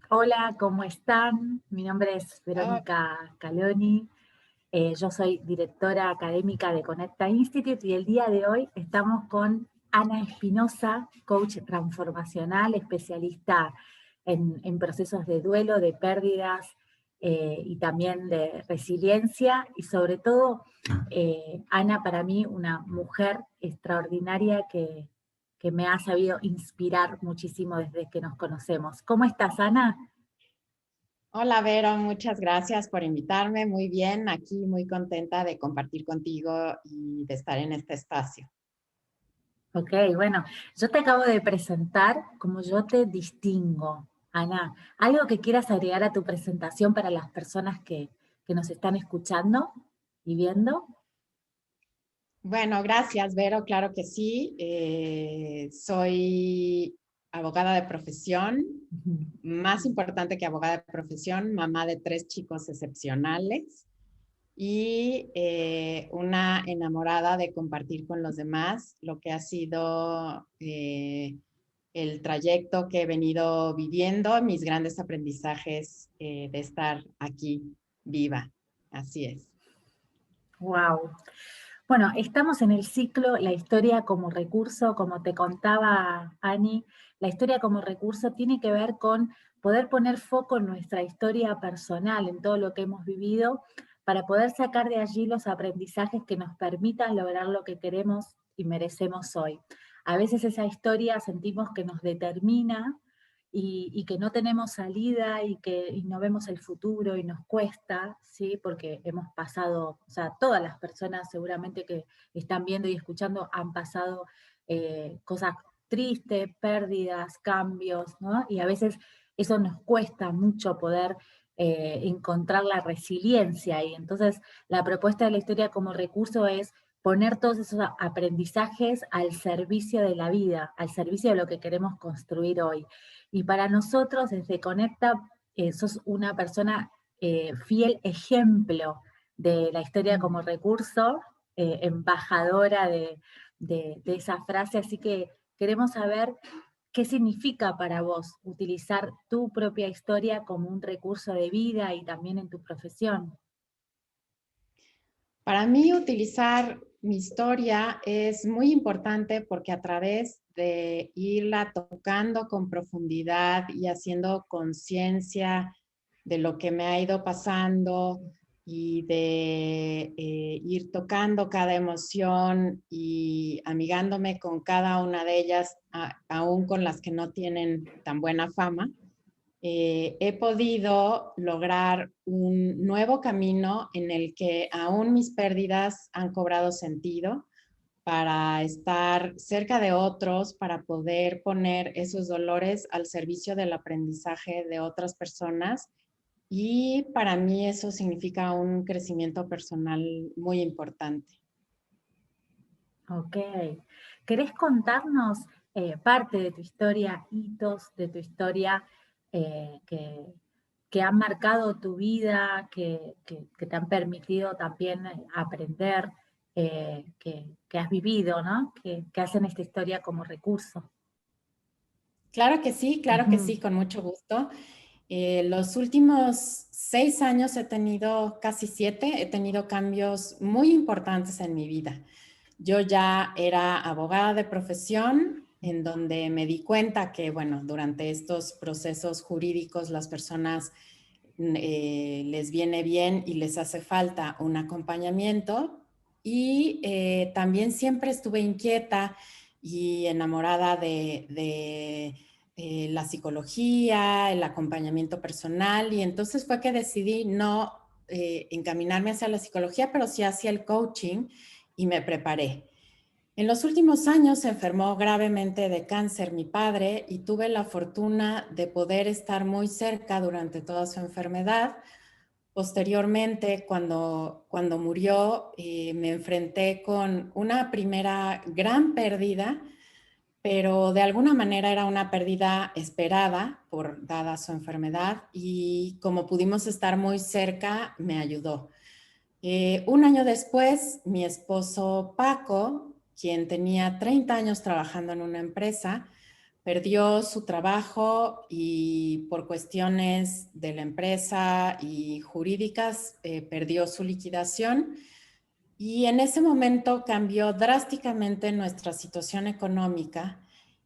Hola, ¿cómo están? Mi nombre es Oh, Verónica Caloni. Yo soy directora académica de Conecta Institute y el día de hoy estamos con Ana Espinosa, coach transformacional, especialista en procesos de duelo, de pérdidas y también de resiliencia. Y sobre todo, Ana para mí una mujer extraordinaria que me ha sabido inspirar muchísimo desde que nos conocemos. ¿Cómo estás, Ana? hola, Vero, muchas gracias por invitarme. Muy bien, aquí muy contenta de compartir contigo y de estar en este espacio. Ok, bueno, yo te acabo de presentar como yo te distingo, Ana. ¿Algo que quieras agregar a tu presentación para las personas que nos están escuchando y viendo? Bueno, gracias, Vero, claro que sí. Soy abogada de profesión, Ujú. más importante que abogada de profesión, mamá de tres chicos excepcionales y una enamorada de compartir con los demás lo que ha sido el trayecto que he venido viviendo, mis grandes aprendizajes de estar aquí viva. Así es. Wow. Bueno, estamos en el ciclo La historia como recurso, como te contaba Ani, la historia como recurso tiene que ver con poder poner foco en nuestra historia personal, en todo lo que hemos vivido, para poder sacar de allí los aprendizajes que nos permitan lograr lo que queremos y merecemos hoy. A veces esa historia sentimos que nos determina y que no tenemos salida y no vemos el futuro y nos cuesta, ¿sí? Porque hemos pasado, o sea, todas las personas seguramente que están viendo y escuchando han pasado cosas tristes, pérdidas, cambios, ¿no? Y a veces eso nos cuesta mucho poder encontrar la resiliencia y entonces la propuesta de la historia como recurso es poner todos esos aprendizajes al servicio de la vida, al servicio de lo que queremos construir hoy. Y para nosotros, desde Conecta, sos una persona fiel ejemplo de la historia como recurso, embajadora de esa frase, así que queremos saber qué significa para vos utilizar tu propia historia como un recurso de vida y también en tu profesión. Para mí utilizar mi historia es muy importante porque a través de irla tocando con profundidad y haciendo conciencia de lo que me ha ido pasando y de ir tocando cada emoción y amigándome con cada una de ellas, aún con las que no tienen tan buena fama, he podido lograr un nuevo camino en el que aún mis pérdidas han cobrado sentido para estar cerca de otros, para poder poner esos dolores al servicio del aprendizaje de otras personas. Y para mí eso significa un crecimiento personal muy importante. Ok. ¿Querés contarnos parte de tu historia, hitos de tu historia que han marcado tu vida, que te han permitido también aprender, que has vivido, ¿no? Que hacen esta historia como recurso. Claro que Ujú. sí, con mucho gusto. Los últimos 6 años he tenido, casi 7, he tenido cambios muy importantes en mi vida. Yo ya era abogada de profesión, en donde me di cuenta que, bueno, durante estos procesos jurídicos las personas les viene bien y les hace falta un acompañamiento. Y también siempre estuve inquieta y enamorada de la psicología, el acompañamiento personal, y entonces fue que decidí no encaminarme hacia la psicología, pero sí hacia el coaching y me preparé. En los últimos años se enfermó gravemente de cáncer mi padre y tuve la fortuna de poder estar muy cerca durante toda su enfermedad. Posteriormente, cuando murió, me enfrenté con una primera gran pérdida, pero de alguna manera era una pérdida esperada por dada su enfermedad y como pudimos estar muy cerca, me ayudó. Un año después, mi esposo Paco, quien tenía 30 años trabajando en una empresa, perdió su trabajo y por cuestiones de la empresa y jurídicas perdió su liquidación. Y en ese momento cambió drásticamente nuestra situación económica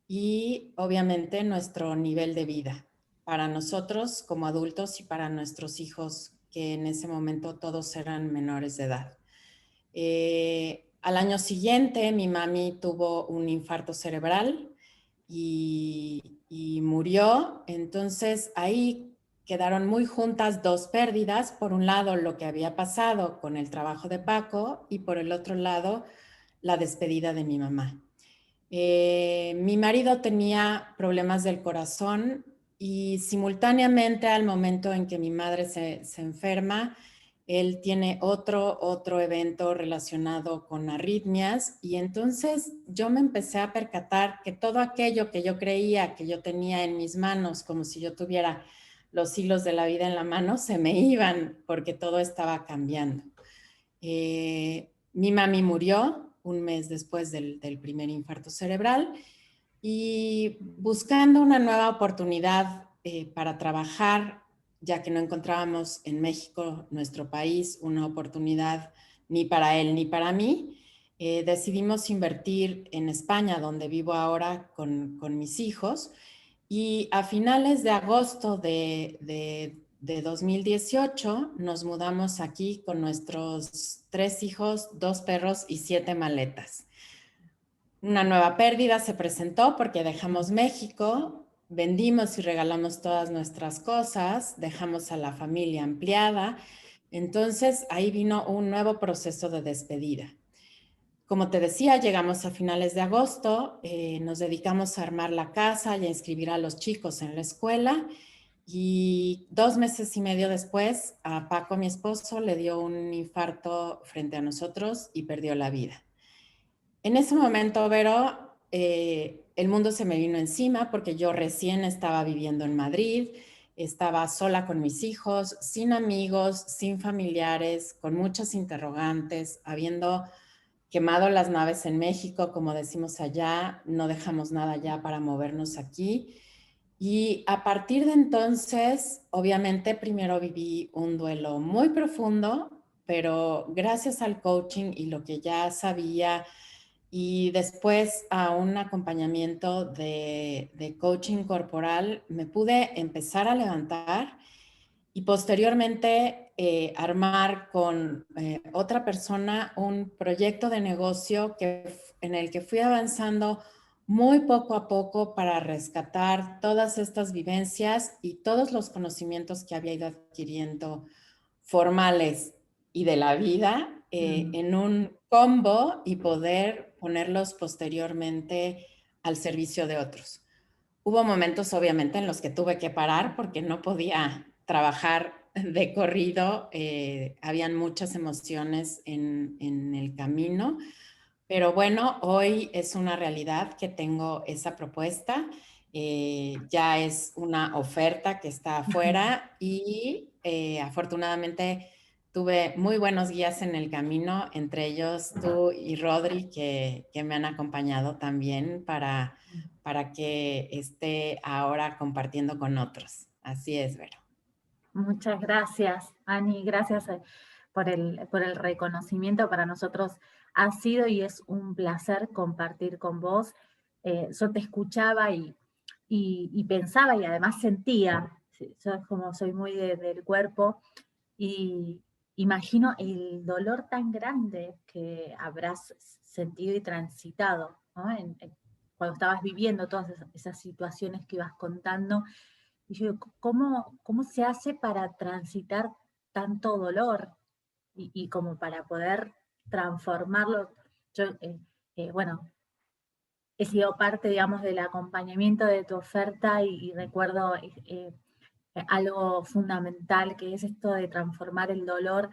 y obviamente nuestro nivel de vida para nosotros como adultos y para nuestros hijos, que en ese momento todos eran menores de edad. Al año siguiente, mi mami tuvo un infarto cerebral y murió. Entonces ahí quedaron muy juntas dos pérdidas. Por un lado, lo que había pasado con el trabajo de Paco y por el otro lado, la despedida de mi mamá. Mi marido tenía problemas del corazón y simultáneamente al momento en que mi madre se enferma, él tiene otro evento relacionado con arritmias y entonces yo me empecé a percatar que todo aquello que yo creía que yo tenía en mis manos, como si yo tuviera los hilos de la vida en la mano, se me iban porque todo estaba cambiando. Mi mami murió un mes después del primer infarto cerebral y buscando una nueva oportunidad para trabajar, ya que no encontrábamos en México, nuestro país, una oportunidad ni para él ni para mí, decidimos invertir en España, donde vivo ahora con mis hijos. Y a finales de agosto de 2018 nos mudamos aquí con nuestros 3 hijos, 2 perros y 7 maletas. Una nueva pérdida se presentó porque dejamos México, vendimos y regalamos todas nuestras cosas, dejamos a la familia ampliada. Entonces ahí vino un nuevo proceso de despedida. Como te decía, llegamos a finales de agosto, nos dedicamos a armar la casa y a inscribir a los chicos en la escuela. Y 2 meses y medio después, a Paco, mi esposo, le dio un infarto frente a nosotros y perdió la vida. En ese momento, Vero, el mundo se me vino encima porque yo recién estaba viviendo en Madrid, estaba sola con mis hijos, sin amigos, sin familiares, con muchas interrogantes, habiendo quemado las naves en México, como decimos allá, no dejamos nada ya para movernos aquí. Y a partir de entonces, obviamente, primero viví un duelo muy profundo, pero gracias al coaching y lo que ya sabía, y después a un acompañamiento de coaching corporal, me pude empezar a levantar y posteriormente armar con otra persona un proyecto de negocio en el que fui avanzando muy poco a poco para rescatar todas estas vivencias y todos los conocimientos que había ido adquiriendo formales y de la vida en un combo y poder ponerlos posteriormente al servicio de otros. Hubo momentos, obviamente, en los que tuve que parar porque no podía trabajar de corrido. Habían muchas emociones en el camino. Pero bueno, hoy es una realidad que tengo esa propuesta. Ya es una oferta que está afuera y afortunadamente tuve muy buenos guías en el camino, entre ellos tú y Rodri, que me han acompañado también para que esté ahora compartiendo con otros. Así es, Vero. Muchas gracias, Ani, gracias por el reconocimiento. Para nosotros ha sido y es un placer compartir con vos. Yo te escuchaba y pensaba y además sentía, yo como soy muy del cuerpo, y imagino el dolor tan grande que habrás sentido y transitado, ¿no? Cuando estabas viviendo todas esas situaciones que ibas contando. Y yo, ¿cómo se hace para transitar tanto dolor y como para poder transformarlo? Yo, bueno, he sido parte, digamos, del acompañamiento de tu oferta y recuerdo algo fundamental que es esto de transformar el dolor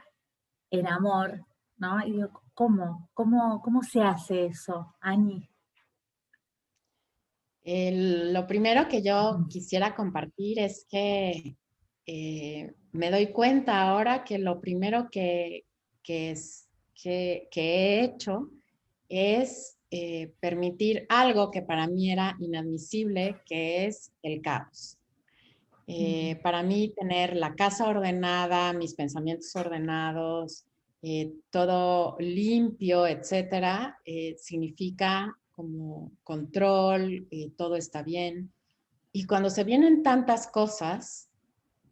en amor, ¿no? Y digo, ¿cómo se hace eso, Ani? Lo primero que yo quisiera compartir es que me doy cuenta ahora que lo primero que he hecho es permitir algo que para mí era inadmisible, que es el caos. Para mí tener la casa ordenada, mis pensamientos ordenados, todo limpio, etcétera, significa como control, todo está bien. Y cuando se vienen tantas cosas,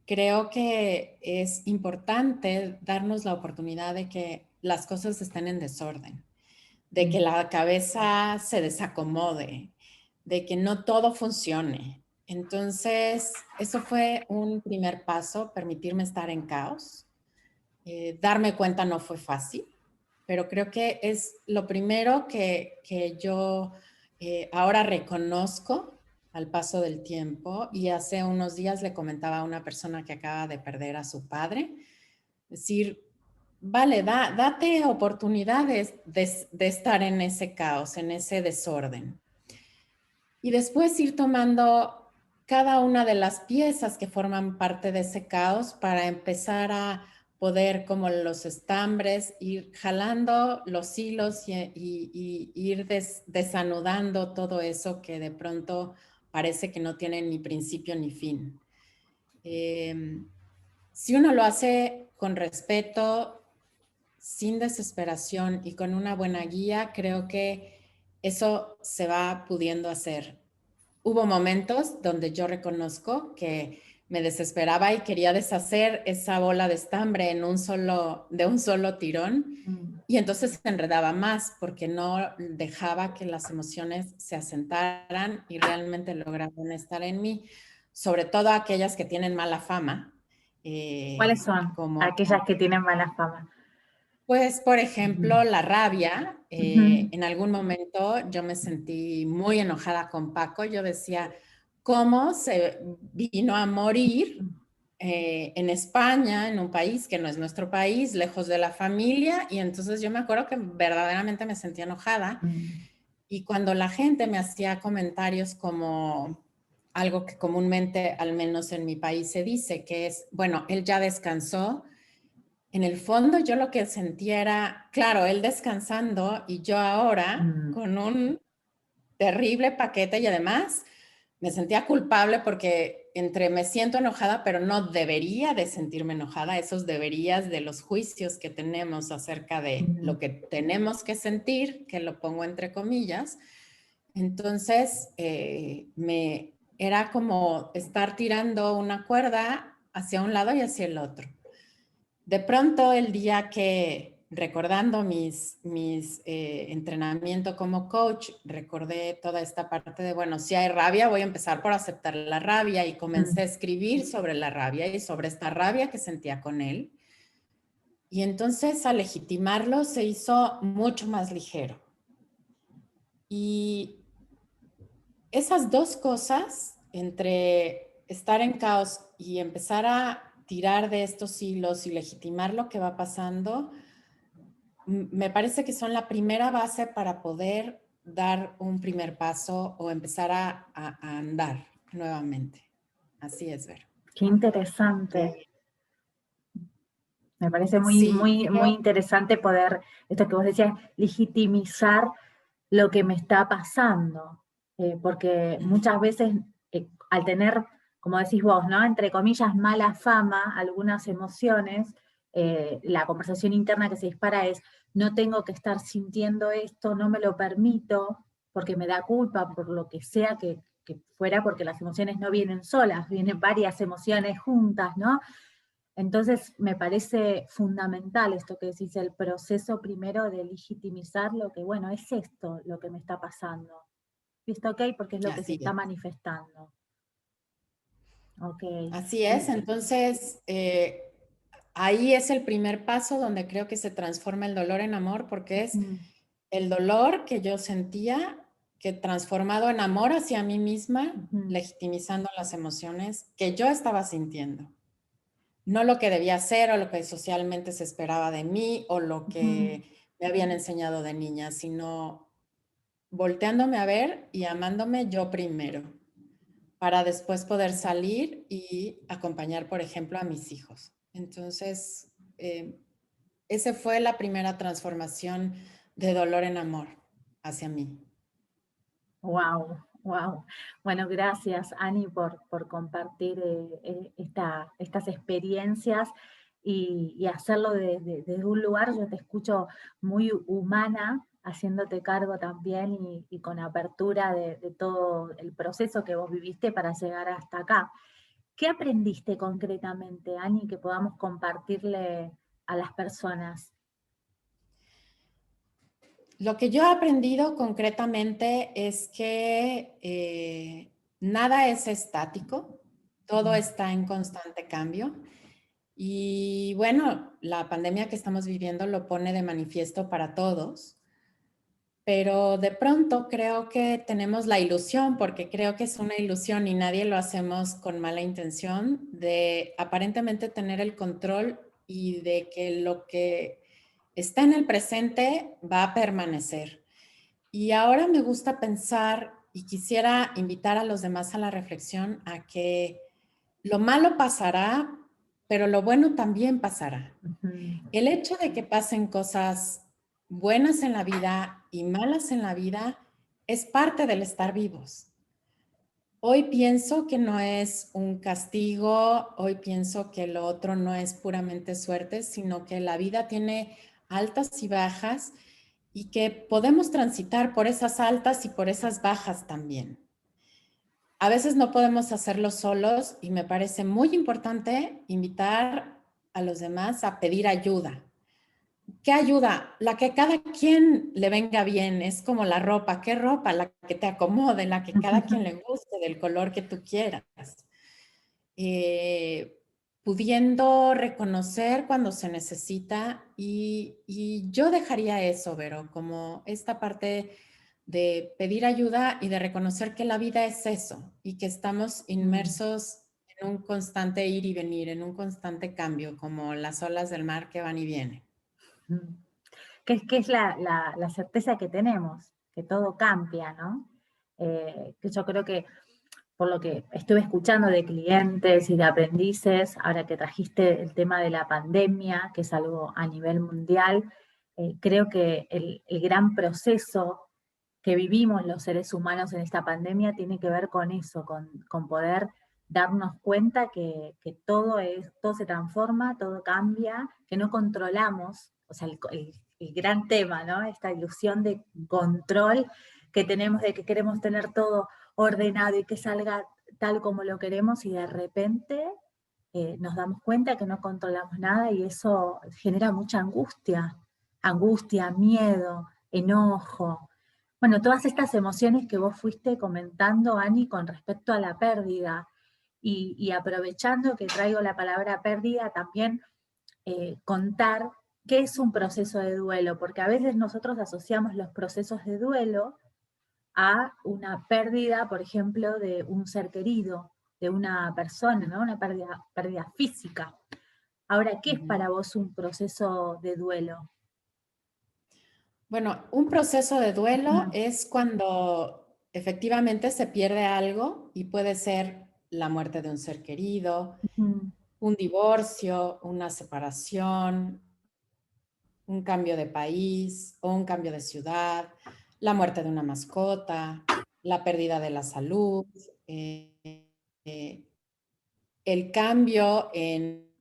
creo que es importante darnos la oportunidad de que las cosas estén en desorden, de que la cabeza se desacomode, de que no todo funcione. Entonces, eso fue un primer paso, permitirme estar en caos. Darme cuenta no fue fácil, pero creo que es lo primero que yo ahora reconozco al paso del tiempo. Y hace unos días le comentaba a una persona que acaba de perder a su padre, decir, vale, date oportunidades de estar en ese caos, en ese desorden. Y después ir tomando cada una de las piezas que forman parte de ese caos para empezar a poder, como los estambres, ir jalando los hilos y ir desanudando todo eso que de pronto parece que no tiene ni principio ni fin. Si uno lo hace con respeto, sin desesperación y con una buena guía, creo que eso se va pudiendo hacer. Hubo momentos donde yo reconozco que me desesperaba y quería deshacer esa bola de estambre de un solo tirón, y entonces se enredaba más porque no dejaba que las emociones se asentaran y realmente lograran estar en mí, sobre todo aquellas que tienen mala fama, ¿Cuáles son como aquellas que tienen mala fama? pues, por ejemplo, la rabia. Ujú. En algún momento yo me sentí muy enojada con Paco. Yo decía, ¿cómo se vino a morir en España, en un país que no es nuestro país, lejos de la familia? Y entonces yo me acuerdo que verdaderamente me sentía enojada. Y cuando la gente me hacía comentarios como algo que comúnmente, al menos en mi país, se dice, que es, bueno, él ya descansó. En el fondo yo lo que sentía era, claro, él descansando y yo ahora con un terrible paquete, y además me sentía culpable porque entre me siento enojada, pero no debería de sentirme enojada, esos deberías de los juicios que tenemos acerca de lo que tenemos que sentir, que lo pongo entre comillas. Entonces, me era como estar tirando una cuerda hacia un lado y hacia el otro. De pronto, el día que, recordando mis entrenamiento como coach, recordé toda esta parte de, bueno, si hay rabia, voy a empezar por aceptar la rabia, y comencé a escribir sobre la rabia y sobre esta rabia que sentía con él. Y entonces, al legitimarlo, se hizo mucho más ligero. Y esas dos cosas, entre estar en caos y empezar a tirar de estos hilos y legitimar lo que va pasando, me parece que son la primera base para poder dar un primer paso o empezar a andar nuevamente. Así es, Ver. Qué interesante. Me parece muy, Sí, muy, muy interesante poder, esto que vos decías, legitimizar lo que me está pasando. Porque muchas veces, al tener, como decís vos, ¿no? Entre comillas, mala fama, algunas emociones, la conversación interna que se dispara es, no tengo que estar sintiendo esto, no me lo permito, porque me da culpa, por lo que sea que fuera, porque las emociones no vienen solas, vienen varias emociones juntas, ¿no? Entonces, me parece fundamental esto que decís, el proceso primero de legitimizar lo que, bueno, es esto lo que me está pasando. Y está ok porque es lo que se así está es. manifestando. Ok. Así es. Entonces, ahí es el primer paso donde creo que se transforma el dolor en amor, porque es el dolor que yo sentía, que transformado en amor hacia mí misma, legitimizando las emociones que yo estaba sintiendo. No lo que debía hacer o lo que socialmente se esperaba de mí o lo que me habían enseñado de niña, sino volteándome a ver y amándome yo primero, para después poder salir y acompañar, por ejemplo, a mis hijos. Entonces, esa fue la primera transformación de dolor en amor, hacia mí. Wow, wow. Bueno, gracias, Ani, por compartir estas experiencias y hacerlo desde un lugar. Yo te escucho muy humana, haciéndote cargo también y con apertura de todo el proceso que vos viviste para llegar hasta acá. ¿Qué aprendiste concretamente, Ani, que podamos compartirle a las personas? Lo que yo he aprendido concretamente es que nada es estático, todo Mm, está en constante cambio. Y bueno, la pandemia que estamos viviendo lo pone de manifiesto para todos, pero de pronto creo que tenemos la ilusión, porque creo que es una ilusión y nadie lo hacemos con mala intención, de aparentemente tener el control y de que lo que está en el presente va a permanecer. Y ahora me gusta pensar y quisiera invitar a los demás a la reflexión a que lo malo pasará, pero lo bueno también pasará. ujú, El hecho de que pasen cosas buenas en la vida y malas en la vida es parte del estar vivos. Hoy pienso que no es un castigo, hoy pienso que lo otro no es puramente suerte, sino que la vida tiene altas y bajas y que podemos transitar por esas altas y por esas bajas también. A veces no podemos hacerlo solos y me parece muy importante invitar a los demás a pedir ayuda. ¿Qué ayuda? La que cada quien le venga bien, es como la ropa. ¿Qué ropa? La que te acomode, la que cada quien le guste, del color que tú quieras. Eh, Pudiendo reconocer cuando se necesita y yo dejaría eso, Vero, como esta parte de pedir ayuda y de reconocer que la vida es eso y que estamos mm, inmersos en un constante ir y venir, en un constante cambio, como las olas del mar que van y vienen. mm. Que es la certeza que tenemos, que todo cambia, ¿no? Que yo creo que por lo que estuve escuchando de clientes y de aprendices, ahora que trajiste el tema de la pandemia, que es algo a nivel mundial, creo que el gran proceso que vivimos los seres humanos en esta pandemia tiene que ver con eso, con poder darnos cuenta que todo se transforma, todo cambia, que no controlamos, o sea, el gran tema, ¿no? Esta ilusión de control que tenemos de que queremos tener todo ordenado y que salga tal como lo queremos y de repente nos damos cuenta que no controlamos nada y eso genera mucha angustia, miedo, enojo. Bueno, todas estas emociones que vos fuiste comentando, Ani, con respecto a la pérdida y aprovechando que traigo la palabra pérdida, también contar qué es un proceso de duelo, porque a veces nosotros asociamos los procesos de duelo a una pérdida, por ejemplo, de un ser querido, de una persona, ¿no? Una pérdida física. Ahora, ¿qué es Ujú. para vos un proceso de duelo? Bueno, un proceso de duelo Ujú, es cuando efectivamente se pierde algo y puede ser la muerte de un ser querido, ujú, un divorcio, una separación, un cambio de país o un cambio de ciudad, la muerte de una mascota, la pérdida de la salud, eh, el cambio en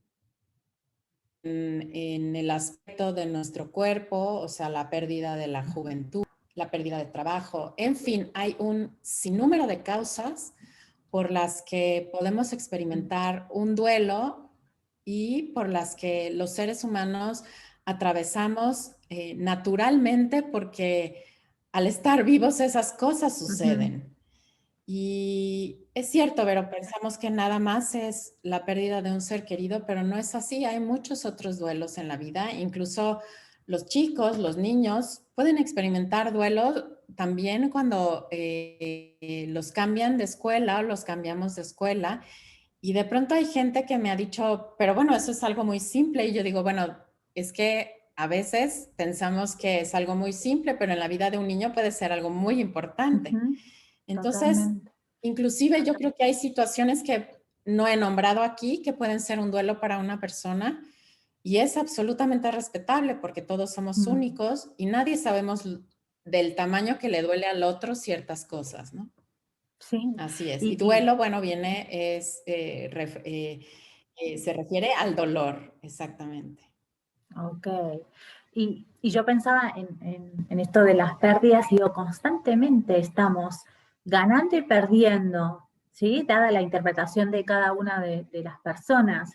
el aspecto de nuestro cuerpo, o sea, la pérdida de la juventud, la pérdida de trabajo, en fin, hay un sinnúmero de causas por las que podemos experimentar un duelo y por las que los seres humanos atravesamos naturalmente porque al estar vivos esas cosas ujú, suceden. Y es cierto, pero pensamos que nada más es la pérdida de un ser querido, pero no es así. Hay muchos otros duelos en la vida. Incluso los chicos, los niños, pueden experimentar duelos también cuando los cambian de escuela o los cambiamos de escuela. Y de pronto hay gente que me ha dicho, pero bueno, eso es algo muy simple. Y yo digo, bueno, es que a veces pensamos que es algo muy simple, pero en la vida de un niño puede ser algo muy importante. ujú, Entonces, totalmente. inclusive yo creo que hay situaciones que no he nombrado aquí que pueden ser un duelo para una persona y es absolutamente respetable porque todos somos Mm, únicos y nadie sabemos del tamaño que le duele al otro ciertas cosas, ¿no? Sí. Así es. Y Y, duelo, bueno, se refiere al dolor, exactamente. ok. Y yo pensaba en esto de las pérdidas, y digo, constantemente estamos ganando y perdiendo, ¿sí? Dada la interpretación de cada una de las personas.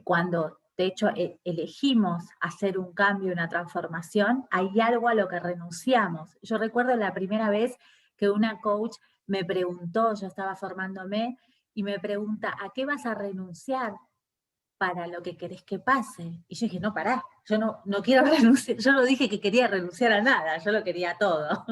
Cuando, de hecho, elegimos hacer un cambio, una transformación, hay algo a lo que renunciamos. Yo recuerdo la primera vez que una coach me preguntó, yo estaba formándome, y me pregunta, ¿a qué vas a renunciar para lo que querés que pase? Y yo dije, no, pará, yo no quiero renunciar, yo no dije que quería renunciar a nada, yo lo quería todo.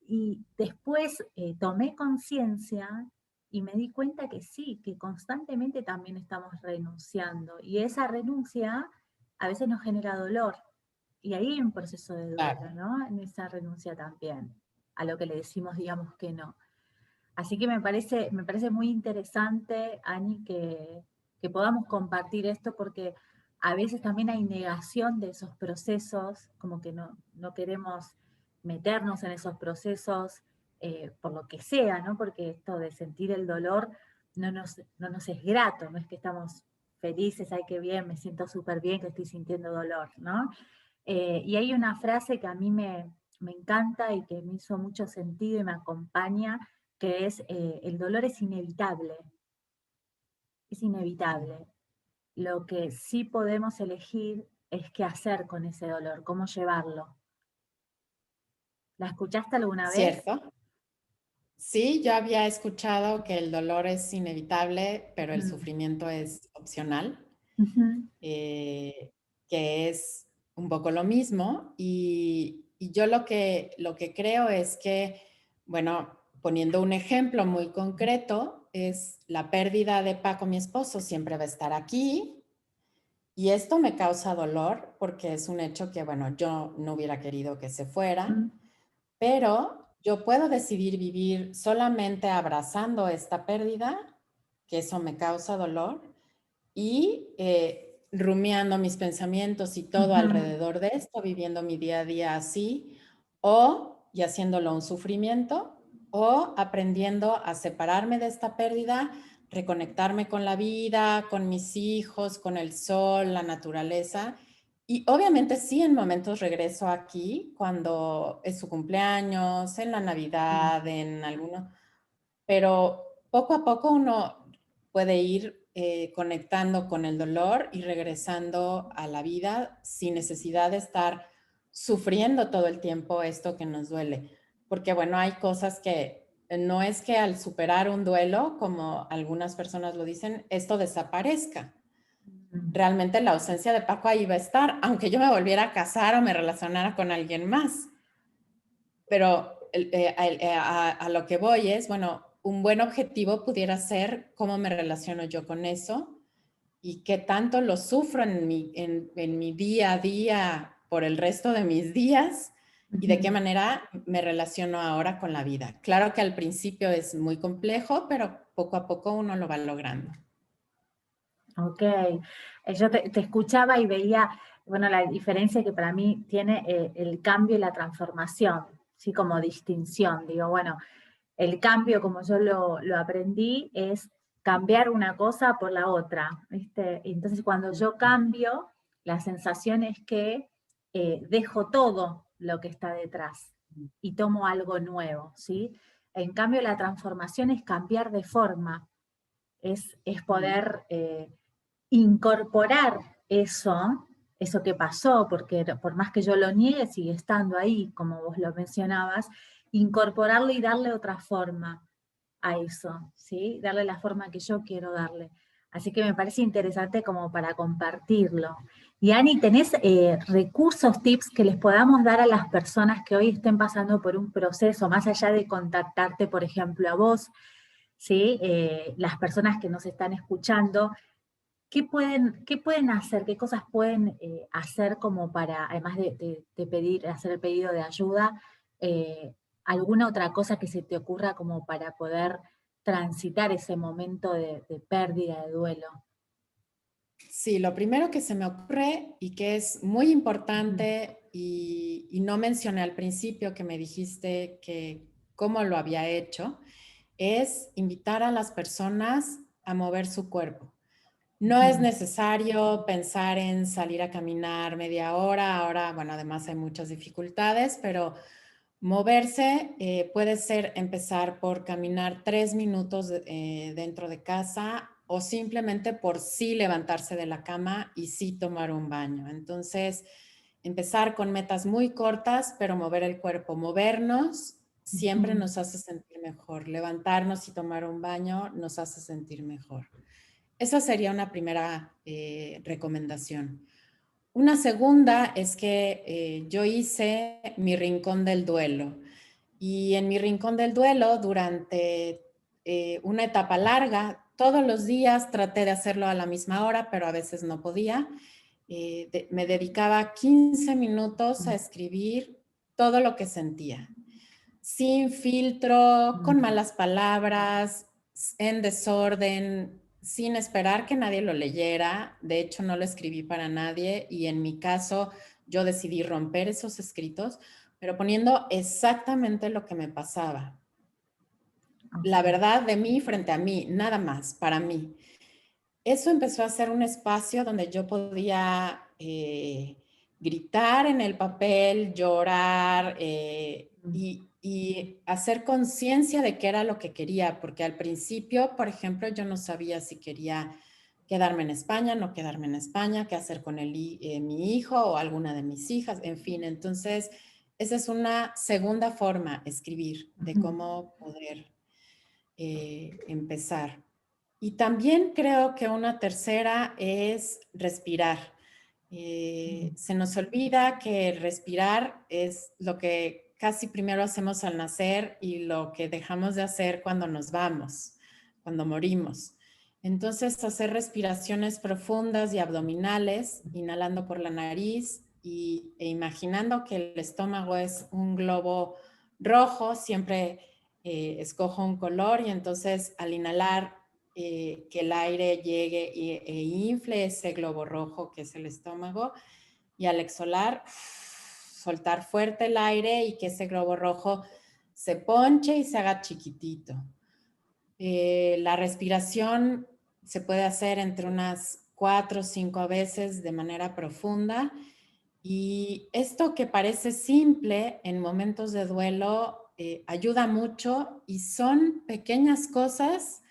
Y después tomé conciencia y me di cuenta que sí, que constantemente también estamos renunciando. Y esa renuncia a veces nos genera dolor. Y ahí hay un proceso de duelo, Claro. ¿no? En esa renuncia también, a lo que le decimos, digamos que no. Así que me parece muy interesante, Ani, que podamos compartir esto, porque a veces también hay negación de esos procesos, como que no queremos meternos en esos procesos por lo que sea, ¿no? Porque esto de sentir el dolor no nos es grato, no es que estamos felices, ay, qué bien, me siento súper bien que estoy sintiendo dolor, ¿no? Y hay una frase que a mí me encanta y que me hizo mucho sentido y me acompaña, que es, el dolor es inevitable, es inevitable. Lo que sí podemos elegir es qué hacer con ese dolor, cómo llevarlo. ¿La escuchaste alguna vez? ¿Cierto? Sí, yo había escuchado que el dolor es inevitable, pero el Mm. sufrimiento es opcional, Ujú, eh, que es un poco lo mismo. Y yo lo que creo es que, bueno, poniendo un ejemplo muy concreto, es la pérdida de Paco, mi esposo, siempre va a estar aquí. Y esto me causa dolor porque es un hecho que, bueno, yo no hubiera querido que se fuera, mm, pero yo puedo decidir vivir solamente abrazando esta pérdida, que eso me causa dolor, y rumiando mis pensamientos y todo ujú. alrededor de esto, viviendo mi día a día así, o y haciéndolo un sufrimiento, o aprendiendo a separarme de esta pérdida, reconectarme con la vida, con mis hijos, con el sol, la naturaleza. Y obviamente sí, en momentos regreso aquí, cuando es su cumpleaños, en la Navidad, en alguno, pero poco a poco uno puede ir conectando con el dolor y regresando a la vida sin necesidad de estar sufriendo todo el tiempo esto que nos duele. Porque bueno, hay cosas que no es que al superar un duelo, como algunas personas lo dicen, esto desaparezca. Mm. Realmente la ausencia de Paco ahí va a estar, aunque yo me volviera a casar o me relacionara con alguien más. Pero a lo que voy es, bueno, un buen objetivo pudiera ser cómo me relaciono yo con eso y qué tanto lo sufro en mi día a día por el resto de mis días y de qué Ujú. manera me relaciono ahora con la vida. Claro que al principio es muy complejo, pero poco a poco uno lo va logrando. Ok, yo te escuchaba y veía, bueno, la diferencia que para mí tiene el cambio y la transformación, ¿sí? Como distinción. Digo, bueno, el cambio, como yo lo aprendí, es cambiar una cosa por la otra, ¿viste? Y entonces cuando yo cambio, la sensación es que dejo todo lo que está detrás y tomo algo nuevo, ¿sí? En cambio, la transformación es cambiar de forma, es poder incorporar eso que pasó, porque por más que yo lo niegue, sigue estando ahí, como vos lo mencionabas, incorporarlo y darle otra forma a eso, ¿sí? Darle la forma que yo quiero darle. Así que me parece interesante como para compartirlo. Y Ani, ¿tenés recursos, tips que les podamos dar a las personas que hoy estén pasando por un proceso, más allá de contactarte, por ejemplo, a vos, ¿sí? Las personas que nos están escuchando, qué pueden hacer, qué cosas pueden hacer como para, además de pedir, hacer el pedido de ayuda, alguna otra cosa que se te ocurra como para poder transitar ese momento de pérdida, de duelo? Sí, lo primero que se me ocurre y que es muy Ujú. importante y no mencioné al principio que me dijiste que cómo lo había hecho, es invitar a las personas a mover su cuerpo. No es Ujú. necesario pensar en salir a caminar media hora. Ahora, bueno, además hay muchas dificultades, pero moverse puede ser empezar por caminar 3 minutos dentro de casa o simplemente por sí levantarse de la cama y sí tomar un baño. Entonces, empezar con metas muy cortas, pero mover el cuerpo, movernos siempre Ujú. nos hace sentir mejor. Levantarnos y tomar un baño nos hace sentir mejor. Esa sería una primera recomendación. Una segunda es que yo hice mi rincón del duelo y en mi rincón del duelo durante una etapa larga, todos los días traté de hacerlo a la misma hora, pero a veces no podía. Me dedicaba 15 minutos a escribir todo lo que sentía, sin filtro, con Mm. malas palabras, en desorden, sin esperar que nadie lo leyera. De hecho, no lo escribí para nadie y en mi caso yo decidí romper esos escritos, pero poniendo exactamente lo que me pasaba. La Ok. verdad de mí frente a mí, nada más, para mí. Eso empezó a ser un espacio donde yo podía gritar en el papel, llorar Mm. y hacer conciencia de qué era lo que quería, porque al principio, por ejemplo, yo no sabía si quería quedarme en España, no quedarme en España, qué hacer con mi hijo o alguna de mis hijas, en fin. Entonces, esa es una segunda forma, escribir, de Ujú. cómo poder empezar. Y también creo que una tercera es respirar. Mm. Se nos olvida que respirar es lo que casi primero hacemos al nacer y lo que dejamos de hacer cuando nos vamos, cuando morimos. Entonces, hacer respiraciones profundas y abdominales, inhalando por la nariz e imaginando que el estómago es un globo rojo, siempre escojo un color y entonces al inhalar que el aire llegue e infle ese globo rojo que es el estómago y al exhalar soltar fuerte el aire y que ese globo rojo se ponche y se haga chiquitito. La respiración se puede hacer entre unas 4 o 5 veces de manera profunda y esto que parece simple en momentos de duelo ayuda mucho y son pequeñas cosas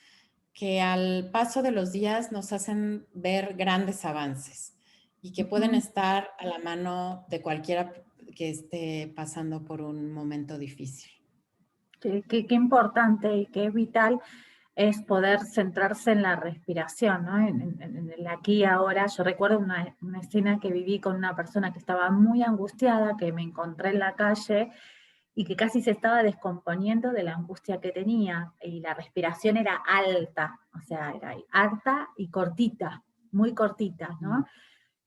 que al paso de los días nos hacen ver grandes avances y que pueden Ujú. estar a la mano de cualquiera que esté pasando por un momento difícil. Qué importante y qué vital es poder centrarse en la respiración, ¿no? En el aquí y ahora. Yo recuerdo una escena que viví con una persona que estaba muy angustiada, que me encontré en la calle y que casi se estaba descomponiendo de la angustia que tenía. Y la respiración era alta, o sea, era alta y cortita, muy cortita, ¿no?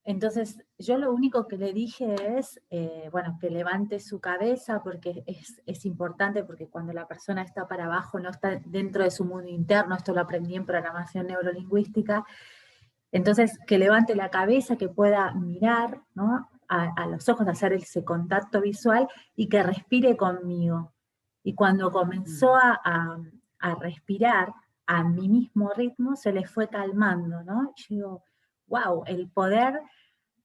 Entonces, yo lo único que le dije es, bueno, que levante su cabeza porque es importante, porque cuando la persona está para abajo no está dentro de su mundo interno, esto lo aprendí en programación neurolingüística, entonces que levante la cabeza, que pueda mirar, ¿no? A los ojos, hacer ese contacto visual y que respire conmigo. Y cuando comenzó a respirar a mi mismo ritmo, se le fue calmando, ¿no? Y yo digo, wow, el poder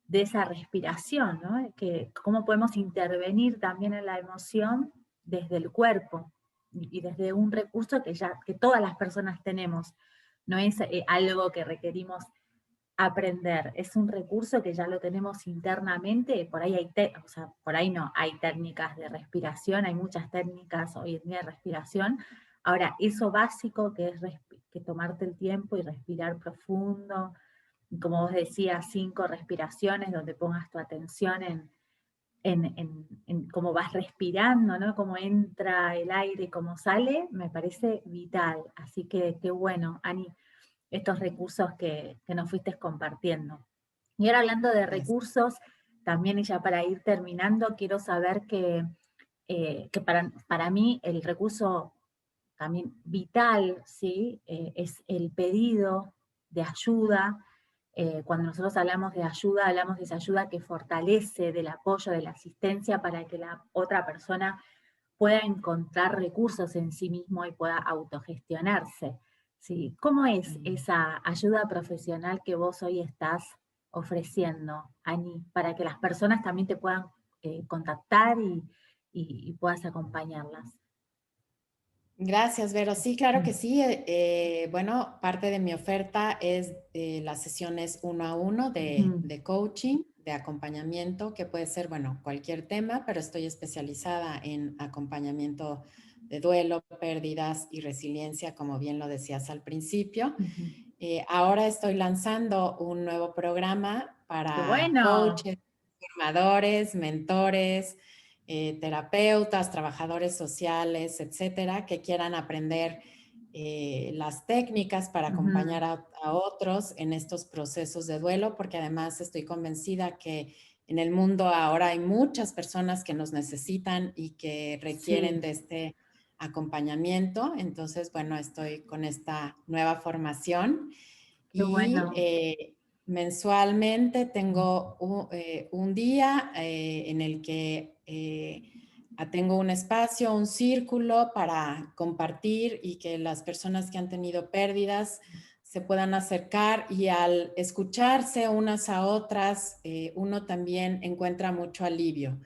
de esa respiración, ¿no? Que cómo podemos intervenir también en la emoción desde el cuerpo y desde un recurso que todas las personas tenemos. No es algo que requerimos aprender, es un recurso que ya lo tenemos internamente. Por ahí o sea, por ahí no, hay técnicas de respiración, hay muchas técnicas hoy en día de respiración. Ahora, eso básico que es que tomarte el tiempo y respirar profundo, como vos decías, 5 respiraciones donde pongas tu atención en cómo vas respirando, ¿no? Cómo entra el aire y cómo sale, me parece vital. Así que qué bueno, Ani, estos recursos que nos fuiste compartiendo. Y ahora hablando de Gracias. recursos, también y ya para ir terminando, quiero saber que para mí el recurso también vital, ¿sí? Es el pedido de ayuda, Cuando nosotros hablamos de ayuda, hablamos de esa ayuda que fortalece, del apoyo, de la asistencia para que la otra persona pueda encontrar recursos en sí mismo y pueda autogestionarse. ¿Sí? ¿Cómo es Mm. esa ayuda profesional que vos hoy estás ofreciendo, Ani, para que las personas también te puedan contactar y puedas acompañarlas? Gracias, Vero. Sí, claro que Mm. sí. Bueno, parte de mi oferta es las sesiones 1 a 1 Ujú. de coaching, de acompañamiento, que puede ser, bueno, cualquier tema, pero estoy especializada en acompañamiento de duelo, pérdidas y resiliencia, como bien lo decías al principio. Ujú. Ahora estoy lanzando un nuevo programa ¡Qué para bueno! coaches, formadores, mentores, terapeutas, trabajadores sociales, etcétera, que quieran aprender las técnicas para Ujú. acompañar a otros en estos procesos de duelo, porque además estoy convencida que en el mundo ahora hay muchas personas que nos necesitan y que requieren Sí, de este acompañamiento. Entonces, bueno, estoy con esta nueva formación qué y bueno. mensualmente Mm. tengo un día en el que tengo un espacio, un círculo para compartir y que las personas que han tenido pérdidas se puedan acercar y al escucharse unas a otras, uno también encuentra mucho alivio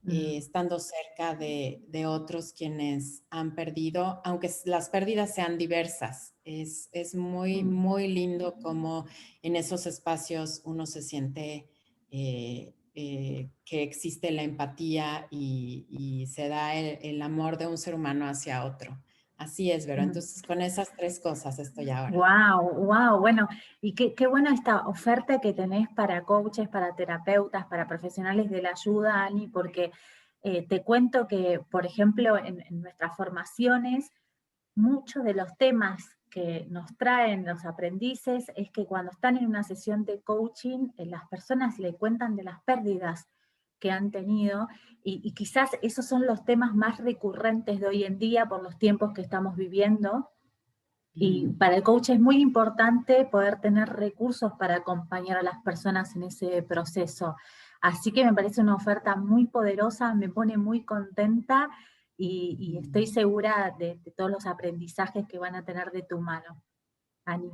Mm. estando cerca de otros quienes han perdido, aunque las pérdidas sean diversas. Es muy, Mm. muy lindo como en esos espacios uno se siente que existe la empatía y se da el amor de un ser humano hacia otro. Así es, Vero. Mm. Entonces, con esas tres cosas estoy ahora. Wow, wow, bueno, y qué buena esta oferta que tenés para coaches, para terapeutas, para profesionales de la ayuda, Ani, porque te cuento que, por ejemplo, en nuestras formaciones, muchos de los temas que nos traen los aprendices es que cuando están en una sesión de coaching, las personas le cuentan de las pérdidas que han tenido y quizás esos son los temas más recurrentes de hoy en día por los tiempos que estamos viviendo. Y Mm. para el coach es muy importante poder tener recursos para acompañar a las personas en ese proceso. Así que me parece una oferta muy poderosa, me pone muy contenta y estoy Mm. segura de todos los aprendizajes que van a tener de tu mano, Ani.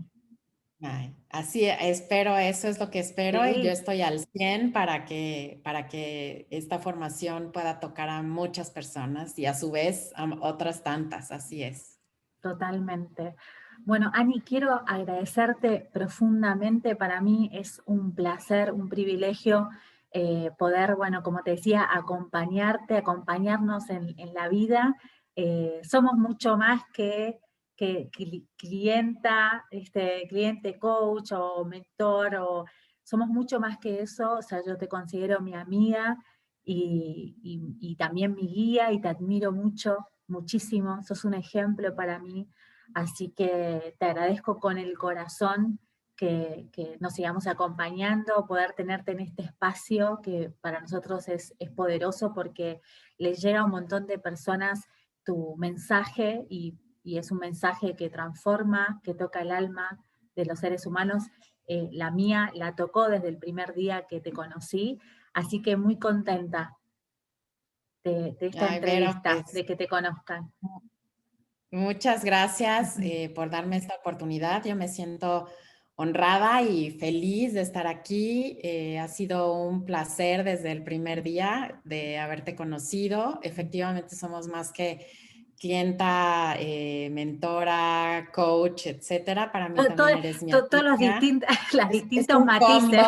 Ay, así espero, eso es lo que espero y yo Sí, estoy al 100 para que esta formación pueda tocar a muchas personas y a su vez a otras tantas, así es. totalmente. Bueno, Ani, quiero agradecerte profundamente. Para mí es un placer, un privilegio poder, bueno, como te decía, acompañarte, acompañarnos en la vida. Somos mucho más que clienta, cliente coach o mentor, o somos mucho más que eso. O sea, yo te considero mi amiga y también mi guía y te admiro mucho, muchísimo. Sos un ejemplo para mí. Así que te agradezco con el corazón que nos sigamos acompañando, poder tenerte en este espacio que para nosotros es poderoso porque les llega a un montón de personas tu mensaje y es un mensaje que transforma, que toca el alma de los seres humanos. La mía la tocó desde el primer día que te conocí, así que muy contenta de esta Ay, Vero, entrevista, pues de que te conozcan. muchas gracias Ujú. por darme esta oportunidad. Yo me siento honrada y feliz de estar aquí. Ha sido un placer desde el primer día de haberte conocido. Efectivamente, somos más que clienta, mentora, coach, etcétera. Para mí también eres mi Todos los amiga. las Es distintos matices.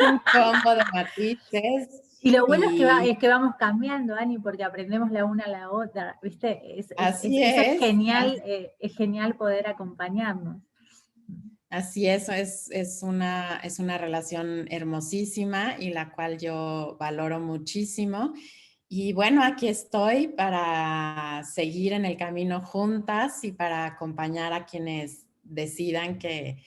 un combo de matices Y lo bueno y es que vamos cambiando, Ani, porque aprendemos la una a la otra, ¿viste? así Eso es genial poder acompañarnos. así es una relación hermosísima y la cual yo valoro muchísimo. Y bueno, aquí estoy para seguir en el camino juntas y para acompañar a quienes decidan que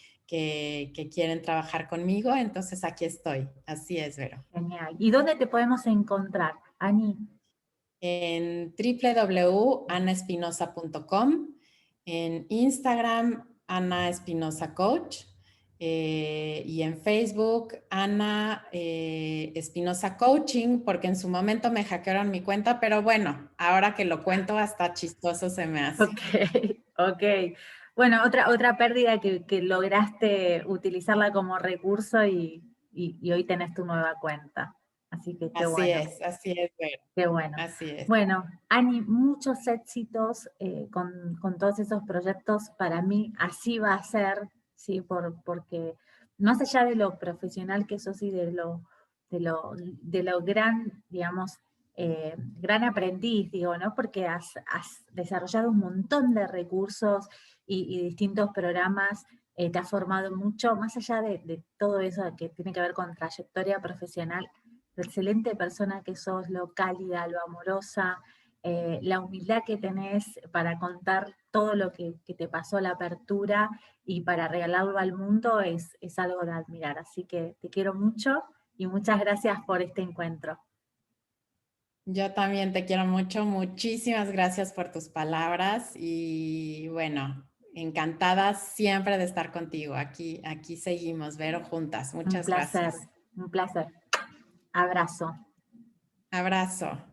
quieren trabajar conmigo. Entonces aquí estoy. Así es, Vero. Genial. ¿Y dónde te podemos encontrar, Ani? En www.anaespinosa.com, en Instagram, Ana Espinosa Coach, y en Facebook, Ana Espinosa Coaching, porque en su momento me hackearon mi cuenta, pero bueno, ahora que lo cuento hasta chistoso se me hace. Ok, ok. Bueno, otra pérdida que lograste utilizarla como recurso y hoy tenés tu nueva cuenta. Así que Así es, Vero, qué bueno. así es. Bueno, Ani, muchos éxitos con todos esos proyectos. Para mí así va a ser, ¿sí? Porque más allá de lo profesional que sos y de lo gran, digamos, gran aprendiz, digo, ¿no? Porque has desarrollado un montón de recursos y distintos programas, te has formado mucho, más allá de todo eso que tiene que ver con trayectoria profesional, la excelente persona que sos, lo cálida, lo amorosa, la humildad que tenés para contar todo lo que te pasó la apertura y para regalarlo al mundo es algo de admirar. Así que te quiero mucho y muchas gracias por este encuentro. Yo también te quiero mucho. Muchísimas gracias por tus palabras y bueno, encantada siempre de estar contigo. Aquí seguimos, Vero, juntas. Un Muchas placer, gracias. un placer. Abrazo. Abrazo.